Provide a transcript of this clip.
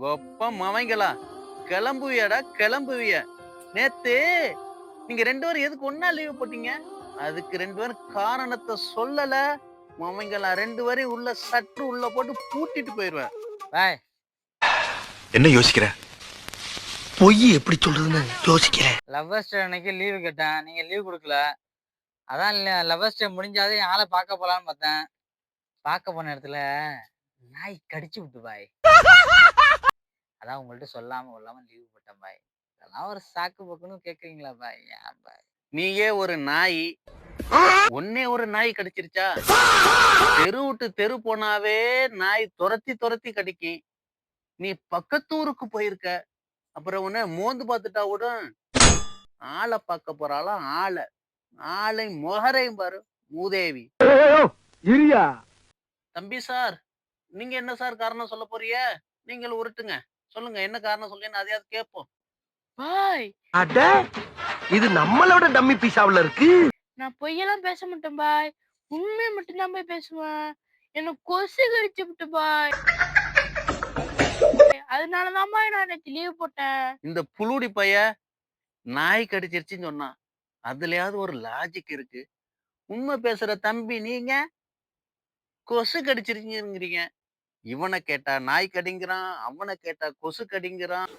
கொப்ப மவங்களா கிளம்புவியாடா கிளம்புவிய. நேத்து நீங்க 2 பேரும் எதுக்கு ஒண்ணா லீவ் போட்டீங்க? அதுக்கு 2 பேரும் காரணத்த சொல்லல. மவங்களா 2 பேரையும் உள்ள சற்று உள்ள போட்டு பூட்டிட்டு போயிருவேன். பாய். என்ன யோசிக்கிற? பொய் எப்படி சொல்றதுன்னு யோசிக்கிறேன். லவ்வர்ஸ் டே அன்னைக்கு லீவு கேட்டேன். நீங்க லீவ் குடுக்கல. அதான் லவ்வர்ஸ் டே முடிஞ்சாவது என் ஆள பார்க்க போலான்னு பார்த்தேன். பார்க்க போன இடத்துல நாய் கடிச்சு விட்டு பாய். அதான் உங்கள்ட்ட சொல்லாம கொள்ளாம லீவ் போட்டேன் பாய். இதெல்லாம் ஒரு சாக்கு போக்குன்னு கேட்குறீங்களா பாய்? ஏன் பாய்? நீயே ஒரு நாய். ஒண்ணே ஒரு நாய் கடிச்சிருச்சா? தெரு விட்டு தெரு போனாவே நாய் துரத்தி துரத்தி கடிக்கும். நீ பக்கத்தூருக்கு போயிருக்க. அப்புறம் உன்ன மோந்து பார்த்துட்டா கூட ஆள பார்க்க போறாளாம் ஆள. ஆளை மொகரையும் பாரு மூதேவி. தம்பி சார், நீங்க என்ன சார் காரணம் சொல்ல போறீங்க? நீங்கள் உருட்டுங்க. சொல்லுங்க என்ன காரணம் சொல்லுங்க அதையாவது கேட்போம். பாய், அட இது நம்மளோட டம்மி பீஸாவுல இருக்கு. நான் பொய்யெல்லாம் பேச மாட்டேன் பாய். உண்மையை மட்டும்தான் போய் பேசுவேன். எனக்கு கொசு கடிச்சு விட்டு பாய். அதனாலதான் பாய் நான் நேற்று லீவ் போட்டேன். இந்த புழுடி பைய நாய் கடிச்சிருச்சுன்னு சொன்னா அதுலயாவது ஒரு லாஜிக் இருக்கு. உண்மை பேசுற தம்பி நீங்க கொசு கடிச்சிருக்கீங்கிறீங்க. இவனை கேட்டா நாய் கடிங்கிறான், அவனை கேட்டா கொசு கடிங்கிறான்.